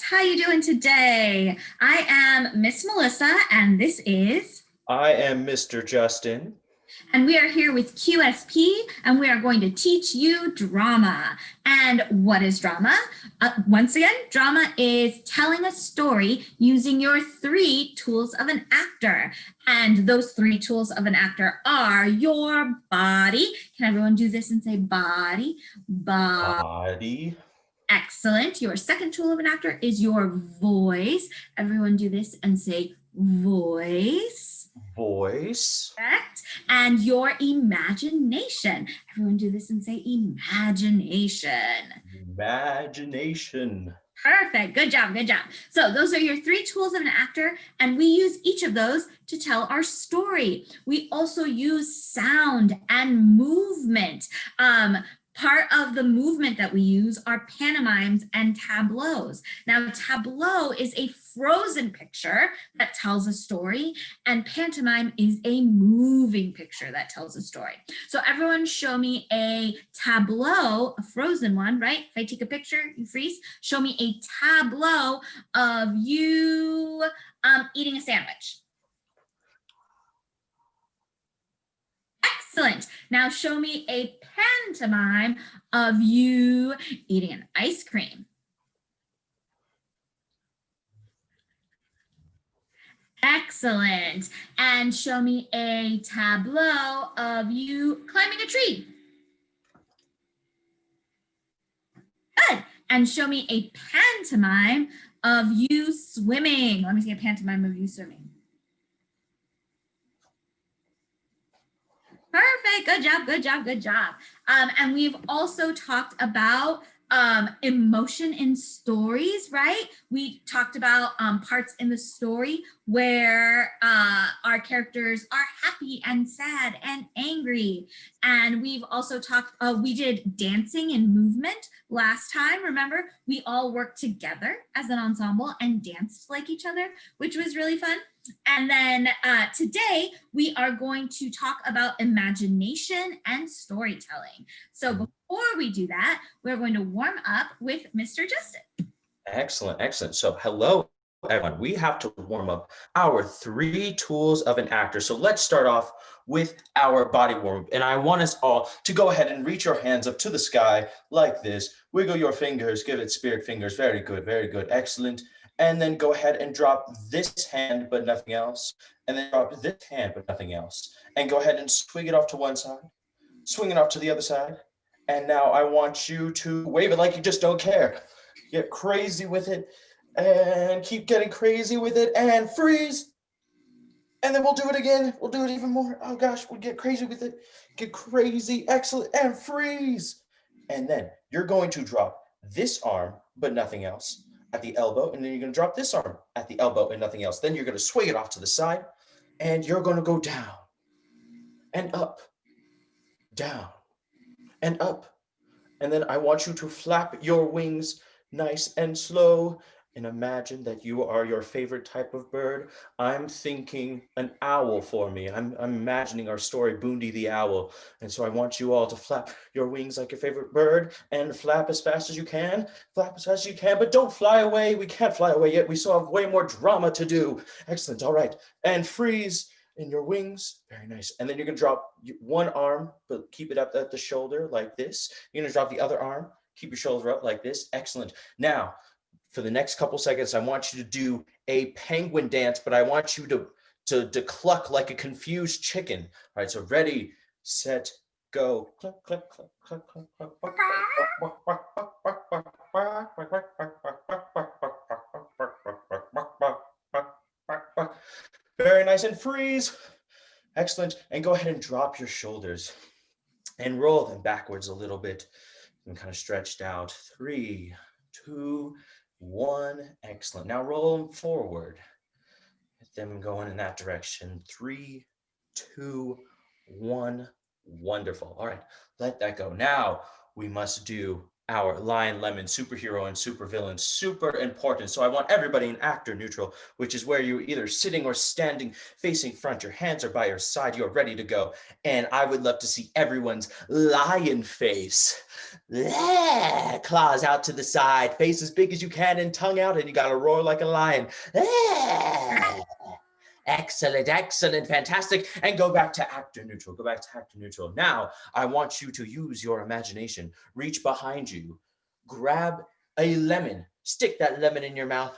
How you doing today? I am Miss Melissa, and this is, I am Mr. Justin. and we are here with QSP, and we are going to teach you drama. And what is drama? Once again, drama is telling a story using your three tools of an actor. And those three tools of an actor are your body. Can everyone do this and say body? Body. Excellent. Your second tool of an actor is your voice. Everyone do this and say voice. Voice. Correct. And your imagination. Everyone do this and say imagination. Imagination. Perfect. Good job. Good job. So those are your three tools of an actor, and we use each of those to tell our story. We also use sound and movement. Part of the movement that we use are pantomimes and tableaus. Now, tableau is a frozen picture that tells a story, and pantomime is a moving picture that tells a story. So everyone show me a tableau, a frozen one, right? If I take a picture, you freeze. Show me a tableau of you eating a sandwich. Excellent. Now show me a pantomime of you eating an ice cream. Excellent. And show me a tableau of you climbing a tree. Good. And show me a pantomime of you swimming. Let me see a pantomime of you swimming. Perfect. Good job. Good job. Good job. And we've also talked about emotion in stories, right? We talked about parts in the story where our characters are happy and sad and angry. And we've also talked, we did dancing and movement last time. Remember, we all worked together as an ensemble and danced like each other, which was really fun. And then today we are going to talk about imagination and storytelling. So before we do that, we're going to warm up with Mr. Justin. Excellent, excellent. So hello, everyone. We have to warm up our three tools of an actor. So let's start off with our body warm-up. And I want us all to go ahead and reach your hands up to the sky like this. Wiggle your fingers, give it spirit fingers. Very good, excellent. And then go ahead and drop this hand, but nothing else. And then drop this hand, but nothing else. And go ahead and swing it off to one side, swing it off to the other side. And now I want you to wave it like you just don't care. Get crazy with it and keep getting crazy with it and freeze. And then we'll do it again. We'll do it even more. Oh gosh, we'll get crazy with it. Get crazy, excellent, and freeze. And then you're going to drop this arm, but nothing else, at the elbow, and then you're going to drop this arm at the elbow and nothing else. Then you're going to swing it off to the side, and you're going to go down and up, down and up. And then I want you to flap your wings nice and slow and imagine that you are your favorite type of bird. I'm thinking an owl for me. I'm imagining our story, Boondy the Owl. And so I want you all to flap your wings like your favorite bird and flap as fast as you can. Flap as fast as you can, but don't fly away. We can't fly away yet. We still have way more drama to do. Excellent. All right. And freeze in your wings. Very nice. And then you're going to drop one arm, but keep it up at the shoulder like this. You're going to drop the other arm. Keep your shoulder up like this. Excellent. Now, for the next couple seconds, I want you to do a penguin dance, but I want you to cluck like a confused chicken. All right, so ready, set, go. Cluck, cluck, cluck, cluck, cluck, cluck, cluck, cluck. Very nice, and freeze. Excellent. And go ahead and drop your shoulders and roll them backwards a little bit and kind of stretched out. 3, 2, 1. Excellent. Now roll them forward. Get them going in that direction. 3, 2, 1. Wonderful. All right, let that go. Now we must do our lion, lemon, superhero, and supervillain. Super important. So I want everybody in actor neutral, which is where you're either sitting or standing, facing front. Your hands are by your side. You're ready to go. And I would love to see everyone's lion face. Yeah, claws out to the side, face as big as you can, and tongue out, and you got to roar like a lion. Yeah. Excellent, excellent, fantastic. And go back to actor neutral. Go back to actor neutral. Now, I want you to use your imagination. Reach behind you, grab a lemon, stick that lemon in your mouth.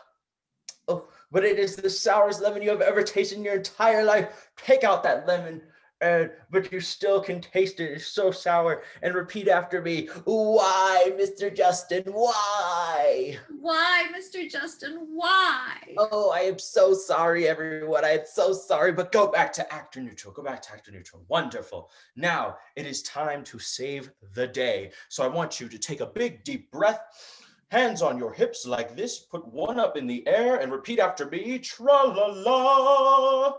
Oh, but it is the sourest lemon you have ever tasted in your entire life. Take out that lemon, but you still can taste it. It's so sour. And repeat after me. Why, Mr. Justin? Why? Why, Mr. Justin? Why? Oh, I am so sorry, everyone. I am so sorry, but go back to actor neutral. Go back to actor neutral. Wonderful. Now it is time to save the day. So I want you to take a big, deep breath. Hands on your hips like this. Put one up in the air and repeat after me. Tra-la-la.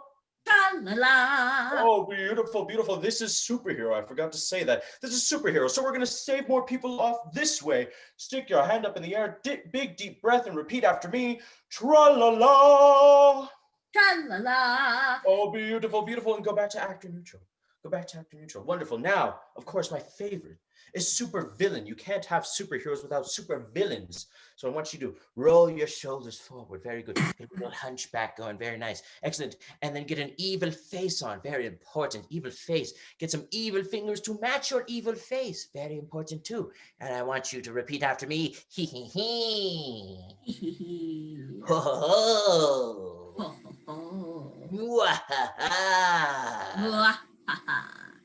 Tra-la-la. Oh, beautiful, beautiful. This is superhero. I forgot to say that. This is superhero. So we're going to save more people off this way. Stick your hand up in the air, big, deep breath, and repeat after me. Tra-la-la. Tra-la-la. Oh, beautiful, beautiful. And go back to actor neutral. Go back to actor neutral. Wonderful. Now, of course, my favorite is super villain. You can't have superheroes without super villains. So I want you to roll your shoulders forward. Very good. Get a little hunchback going. Very nice. Excellent. And then get an evil face on. Very important. Evil face. Get some evil fingers to match your evil face. Very important too. And I want you to repeat after me. Hee hee hee. Ho ho ho. Ho, ho, ho. Mwahaha.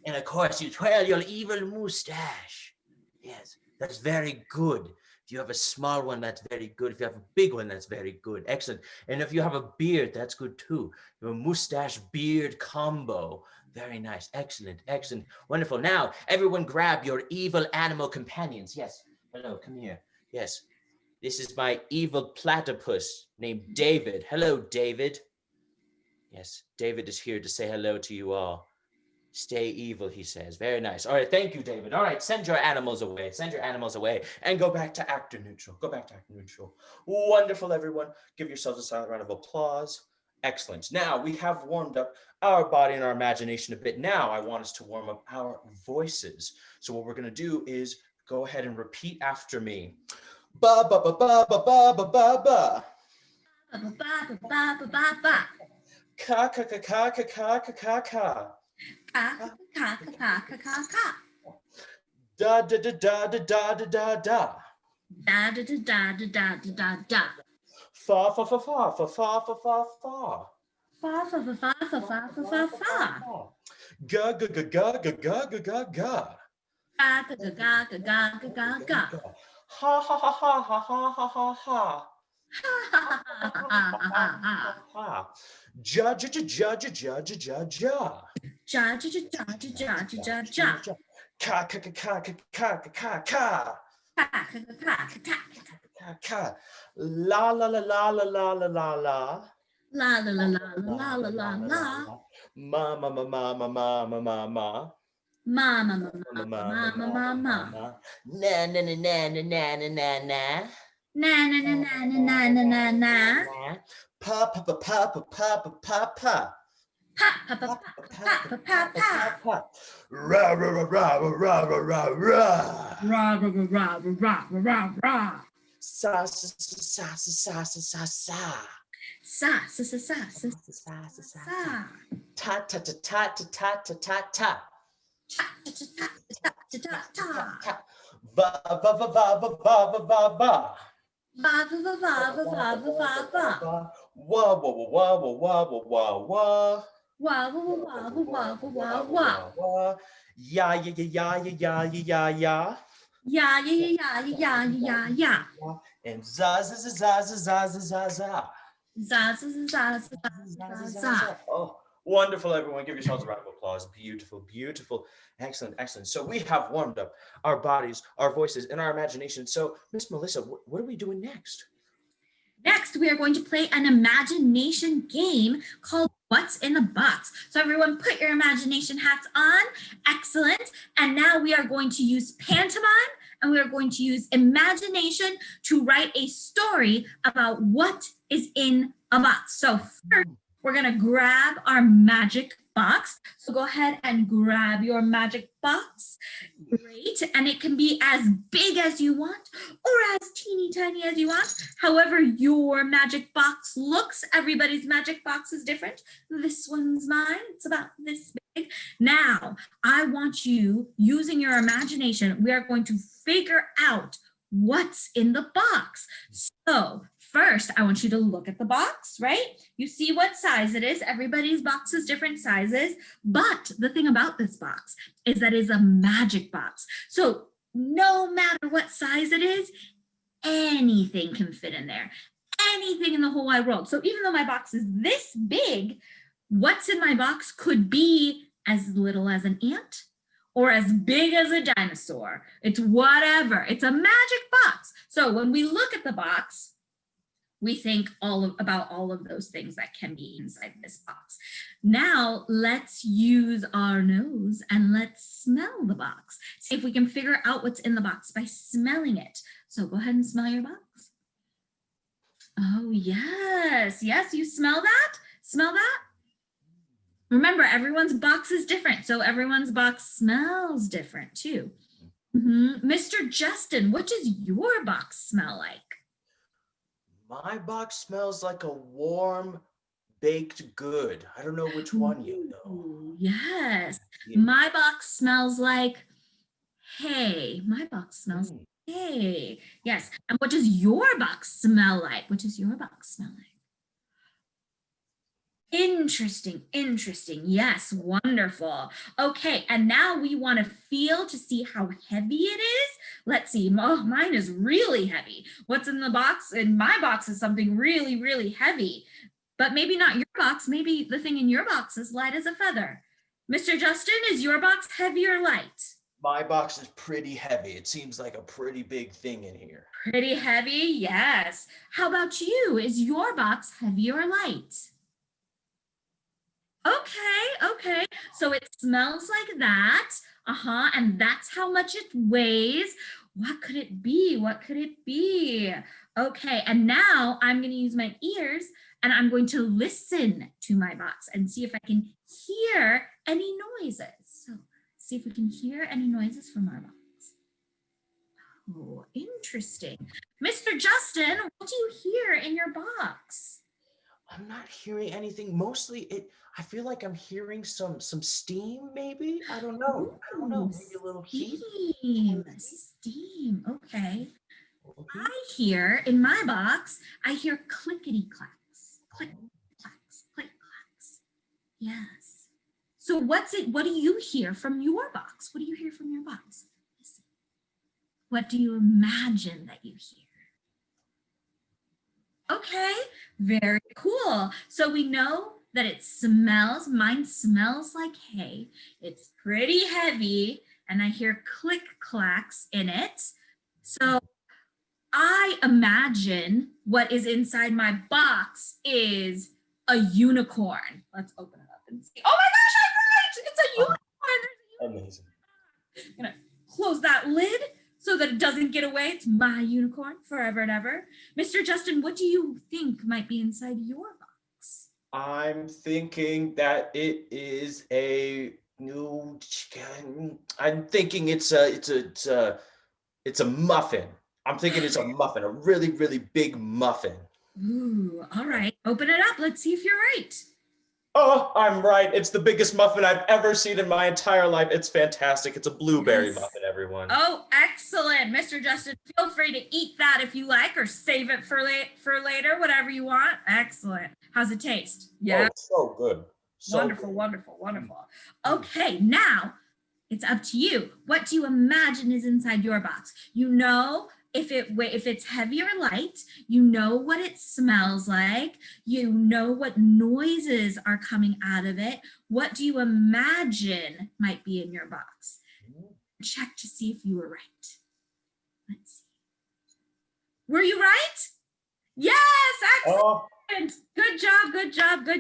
And of course, you twirl your evil mustache. Yes, that's very good. If you have a small one, that's very good. If you have a big one, that's very good. Excellent. And if you have a beard, that's good too. Your mustache beard combo. Very nice. Excellent. Excellent. Wonderful. Now, everyone grab your evil animal companions. Yes. Hello, come here. Yes. This is my evil platypus named David. Hello, David. Yes, David is here to say hello to you all. Stay evil, he says. Very nice. All right, thank you, David. All right, send your animals away. Send your animals away and go back to actor neutral. Go back to actor neutral. Wonderful, everyone. Give yourselves a silent round of applause. Excellent. Now we have warmed up our body and our imagination a bit. Now I want us to warm up our voices. So what we're going to do is go ahead and repeat after me. Ba ba ba ba ba ba ba ba ba. Ba ba ba ba ba ba ba. Ka ka ka ka ka ka ka ka ka. Ka ka ka ka ka ka ka. Da da da da da da da da da. Da da da da da da da da da. Fa fa fa fa fa fa fa fa fa. Fa fa fa fa fa fa fa fa fa. Ga ga ga ga ga ga ga ga ga. Ga ga ga ga ga ga ga ga ga. Ha ha ha ha ha ha ha ha ha. Ha ha ha ha ha ha ha. Ha. Ja ja ja ja ja ja ja ja ja. Ja ja ja ja ja ja ja ja. Ka ka ka ka ka ka ka ka ka. Ka ka ka ka ka ka. Ka ka. La la la la la la la la la. La la la la la la la la. Ma ma ma ma ma ma ma ma ma. Ma ma ma ma ma ma ma ma. Na na na na na na na na na. Na na na na na na na na na. Pa pa pa pa pa pa pa pa pa. Pa pa pa pa pa pa pa. Ra ra ra ra ra ra ra ra ra. Ra ra ra ra ra ra ra ra. Sa sa sa sa sa sa sa sa. Sa sa sa sa sa Sa sa sa. sa. Ta ta ta ta ta ta ta ta ta. Ta ta ta ta ta ta ta. Ba ba ba ba ba ba ba ba ba. Ba ba ba ba ba ba ba ba ba. Wa wa wa wa wa wa wa wa. Wa wa wa wa wa wa wa. Ya ya ya ya ya ya ya ya. Ya ya ya ya ya ya. And za za za za za za za za. Za za za za za za. Oh, wonderful, everyone. Give yourselves a round of applause. Beautiful, beautiful. Excellent, excellent. So we have warmed up our bodies, our voices, and our imagination. So, Miss Melissa, what are we doing next? Next, we are going to play an imagination game called What's in the Box. So everyone put your imagination hats on. Excellent. And now we are going to use pantomime and we are going to use imagination to write a story about what is in a box. So first, we're going to grab our magic box. So go ahead and grab your magic box. Great. And it can be as big as you want or as teeny tiny as you want. However your magic box looks, everybody's magic box is different. This one's mine. It's about this big. Now, I want you, using your imagination, we are going to figure out what's in the box. So first, I want you to look at the box, right? You see what size it is. Everybody's box is different sizes. But the thing about this box is that it's a magic box. So no matter what size it is, anything can fit in there. Anything in the whole wide world. So even though my box is this big, what's in my box could be as little as an ant or as big as a dinosaur. It's whatever. It's a magic box. So when we look at the box, we think about all of those things that can be inside this box. Now let's use our nose and let's smell the box. See if we can figure out what's in the box by smelling it. So go ahead and smell your box. Oh, yes. Yes, you smell that? Smell that? Remember, everyone's box is different. So everyone's box smells different too. Mr. Justin, what does your box smell like? My box smells like a warm baked good. I don't know which one you know. Ooh, yes. My box smells like hay. My box smells like hay. Yes. And what does your box smell like? What does your box smell like? Interesting, interesting. Yes, wonderful. Okay, and now we want to feel to see how heavy it is. Let's see. Oh, mine is really heavy. What's in the box? In my box is something really, really heavy. But maybe not your box. Maybe the thing in your box is light as a feather. Mr. Justin, is your box heavy or light? My box is pretty heavy. It seems like a pretty big thing in here. Pretty heavy, yes. How about you? Is your box heavy or light? Okay. So it smells like that. And that's how much it weighs. What could it be? What could it be? Okay, and now I'm going to use my ears and I'm going to listen to my box and see if I can hear any noises. So see if we can hear any noises from our box. Oh, interesting. Mr. Justin, what do you hear in your box? I'm not hearing anything. Mostly I feel like I'm hearing some steam, maybe. I don't know. Maybe a little heat. Steam. Okay. I hear in my box, I hear clickety clacks. Click clacks. Click clacks. Yes. So what do you hear from your box? What do you hear from your box? Listen. What do you imagine that you hear? Okay, very cool. So we know that it smells, mine smells like hay. It's pretty heavy and I hear click clacks in it. So I imagine what is inside my box is a unicorn. Let's open it up and see. Oh my gosh, I'm right! It's a unicorn. Amazing. I'm gonna close that lid so that it doesn't get away. It's my unicorn forever and ever. Mr. Justin, what do you think might be inside your box? I'm thinking that it is a new chicken. I'm thinking it's a muffin. I'm thinking it's a muffin, a really, really big muffin. Ooh, all right. Open it up. Let's see if you're right. Oh, I'm right. It's the biggest muffin I've ever seen in my entire life. It's fantastic. It's a blueberry muffin, everyone. Oh, excellent. Mr. Justin, feel free to eat that if you like or save it for later, whatever you want. Excellent. How's it taste? Yeah. Oh, so good. So wonderful, good. wonderful. Okay, now it's up to you. What do you imagine is inside your box? You know, if it's heavy or light, you know what it smells like, you know what noises are coming out of it. What do you imagine might be in your box? Check to see if you were right. Let's see. Were you right? Yes, excellent. Oh. Good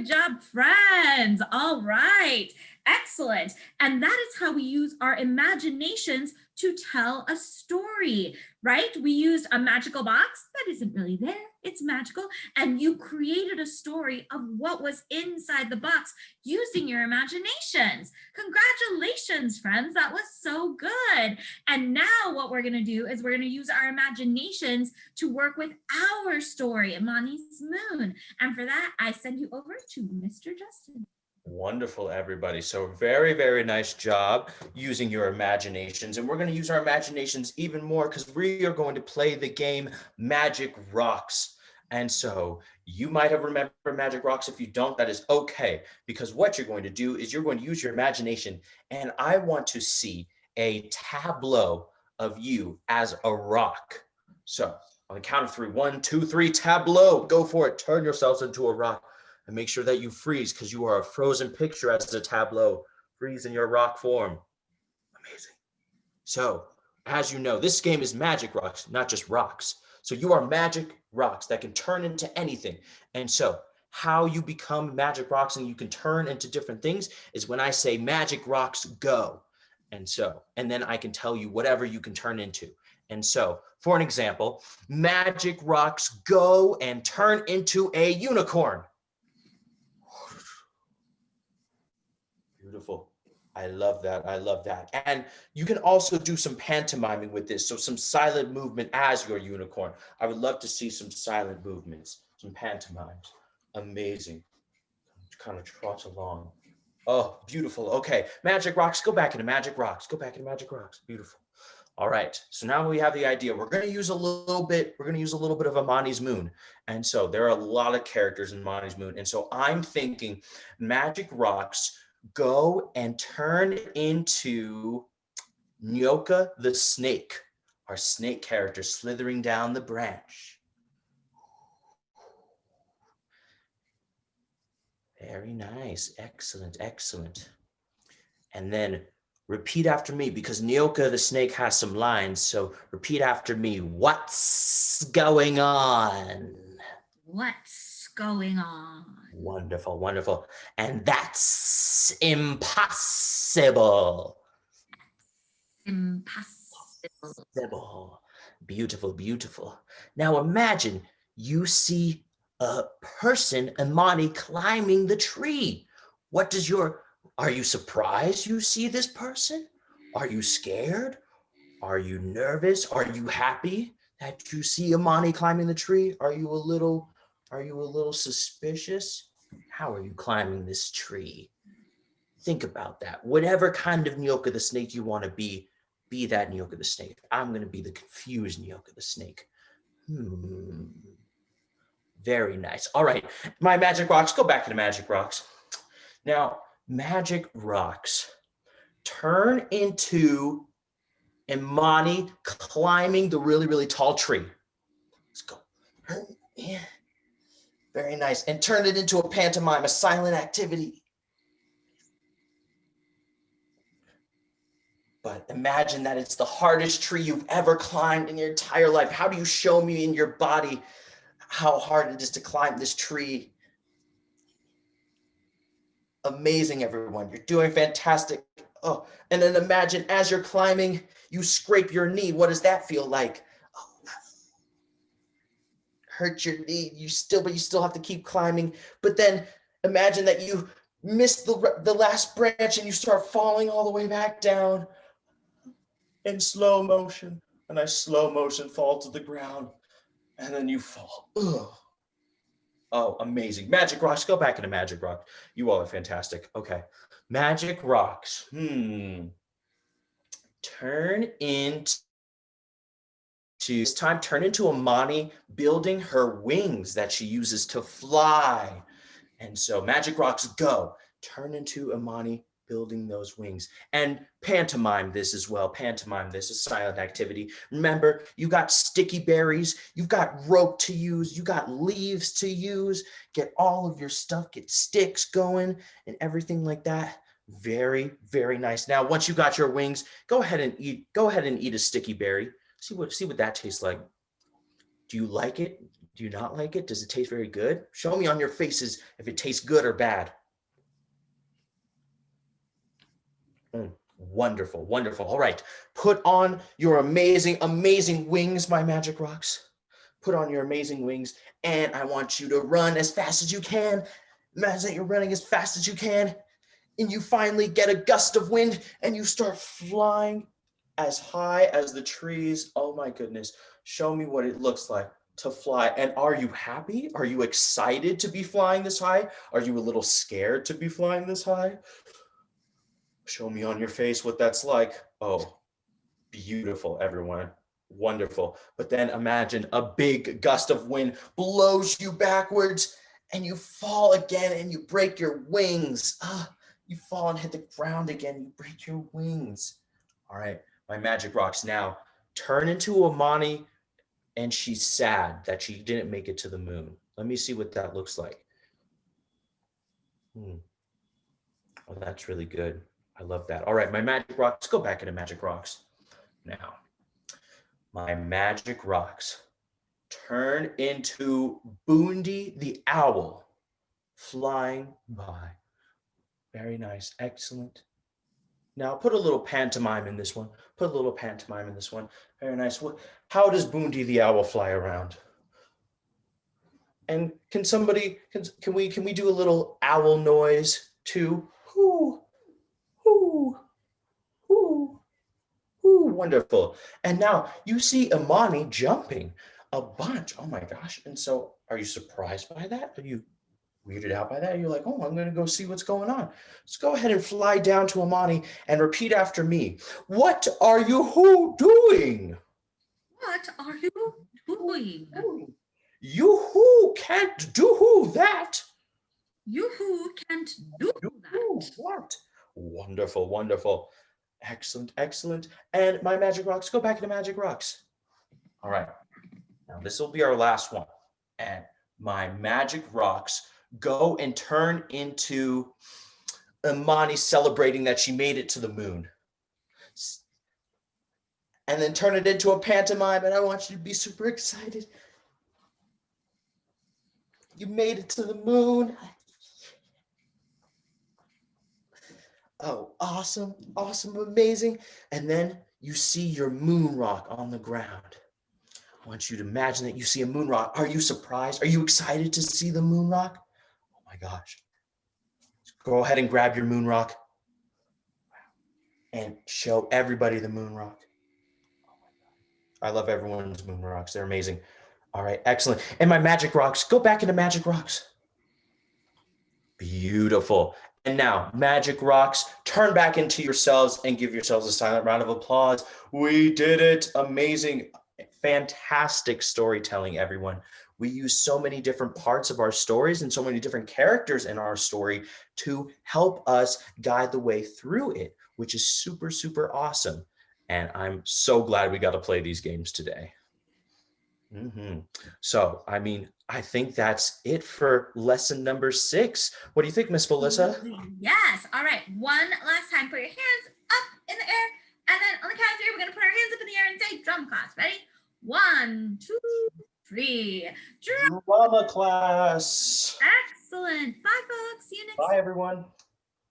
job, friends. All right, excellent. And that is how we use our imaginations to tell a story, right? We used a magical box that isn't really there, it's magical, and you created a story of what was inside the box using your imaginations. Congratulations, friends, that was so good. And now what we're gonna do is we're gonna use our imaginations to work with our story, Imani's Moon. And for that, I send you over to Mr. Justin. Wonderful, everybody. So very, very nice job using your imaginations. And we're going to use our imaginations even more because we are going to play the game Magic Rocks. And so you might have remembered Magic Rocks. If you don't, that is okay. Because what you're going to do is you're going to use your imagination. And I want to see a tableau of you as a rock. So on the count of three, 1, 2, 3, tableau. Go for it. Turn yourselves into a rock. And make sure that you freeze because you are a frozen picture as a tableau. Freeze in your rock form. Amazing. So, as you know, this game is magic rocks, not just rocks. So you are magic rocks that can turn into anything. And so how you become magic rocks and you can turn into different things is when I say magic rocks go. And then I can tell you whatever you can turn into. And so, for an example, magic rocks go and turn into a unicorn. Beautiful. I love that. I love that. And you can also do some pantomiming with this. So some silent movement as your unicorn. I would love to see some silent movements, some pantomimes. Amazing. Kind of trot along. Oh, beautiful. Okay. Magic rocks. Go back into magic rocks. Go back into magic rocks. Beautiful. All right. So now we have the idea. We're going to use a little bit of Imani's Moon. And so there are a lot of characters in Imani's Moon. And so I'm thinking magic rocks go and turn into Nyoka the snake, our snake character slithering down the branch. Very nice. Excellent, excellent. And then repeat after me because Nyoka the snake has some lines. So repeat after me. What's going on? What's going on? Wonderful, wonderful. And that's impossible. Impossible. Beautiful, beautiful. Now imagine you see a person, Imani, climbing the tree. Are you surprised you see this person? Are you scared? Are you nervous? Are you happy that you see Imani climbing the tree? Are you a little suspicious? How are you climbing this tree? Think about that. Whatever kind of Nyoka the snake you want to be that Nyoka the snake. I'm going to be the confused Nyoka the snake. Very nice. All right, my magic rocks, go back into magic rocks. Now, magic rocks turn into Imani climbing the really, really tall tree. Let's go. Yeah. Very nice. And turn it into a pantomime, a silent activity. But imagine that it's the hardest tree you've ever climbed in your entire life. How do you show me in your body how hard it is to climb this tree? Amazing, everyone. You're doing fantastic. Oh, and then imagine as you're climbing, you scrape your knee. What does that feel like? Oh, hurt your knee. But you still have to keep climbing. But then imagine that you miss the last branch and you start falling all the way back down in slow motion. And I slow motion fall to the ground. And then you fall. Ugh. Oh, amazing. Magic rocks. Go back into magic rock. You all are fantastic. Okay. Magic rocks. Turn into Imani building her wings that she uses to fly. And so magic rocks go. Turn into Imani building those wings. And pantomime this as well. Pantomime this, a silent activity. Remember, you got sticky berries, you've got rope to use, you got leaves to use. Get all of your stuff, get sticks going and everything like that. Very, very nice. Now, once you got your wings, go ahead and eat a sticky berry. See what that tastes like. Do you like it? Do you not like it? Does it taste very good? Show me on your faces if it tastes good or bad. Wonderful, wonderful. All right, put on your amazing, amazing wings, my magic rocks. Put on your amazing wings, and I want you to run as fast as you can. Imagine that you're running as fast as you can, and you finally get a gust of wind, and you start flying as high as the trees. Oh my goodness, show me what it looks like to fly. And are you happy? Are you excited to be flying this high? Are you a little scared to be flying this high? Show me on your face what that's like. Oh, beautiful, everyone. Wonderful. But then imagine a big gust of wind blows you backwards and you fall again and you break your wings. You fall and hit the ground again. You break your wings. All right, my magic rocks now turn into Imani, and she's sad that she didn't make it to the moon. Let me see what that looks like. Oh, that's really good. I love that. All right, my magic rocks, let's go back into magic rocks. Now, my magic rocks turn into Boondy the owl flying by. Very nice, excellent. Now put a little pantomime in this one. Put a little pantomime in this one. Very nice. How does Boondy the owl fly around? And can somebody, can we do a little owl noise too? Hoo, hoo, hoo. Ooh, wonderful. And now you see Imani jumping a bunch. Oh my gosh. And so are you surprised by that? Are you weirded out by that? You're like, oh, I'm going to go see what's going on. Let's go ahead and fly down to Imani and repeat after me. What are you who doing? What are you doing? You who can't do who that? You who can't do that. What? Wonderful, wonderful. Excellent, excellent. And my magic rocks, go back into magic rocks. All right. Now this will be our last one. And my magic rocks go and turn into Imani celebrating that she made it to the moon. And then turn it into a pantomime, and I want you to be super excited. You made it to the moon. Oh, awesome, awesome, amazing. And then you see your moon rock on the ground. I want you to imagine that you see a moon rock. Are you surprised? Are you excited to see the moon rock? Oh my gosh. Go ahead and grab your moon rock and show everybody the moon rock. I love everyone's moon rocks. They're amazing. All right, excellent. And my magic rocks, go back into magic rocks. Beautiful. And now, magic rocks, turn back into yourselves and give yourselves a silent round of applause. We did it. Amazing, fantastic storytelling, everyone. We use so many different parts of our stories and so many different characters in our story to help us guide the way through it, which is super, super awesome. And I'm so glad we got to play these games today. So, I mean, I think that's it for lesson number 6. What do you think, Miss Melissa? Yes. All right. One last time. Put your hands up in the air. And then on the count of 3, we're going to put our hands up in the air and say drum class. Ready? 1, 2, 3. Drama class. Excellent. Bye, folks. See you next time. Bye, everyone.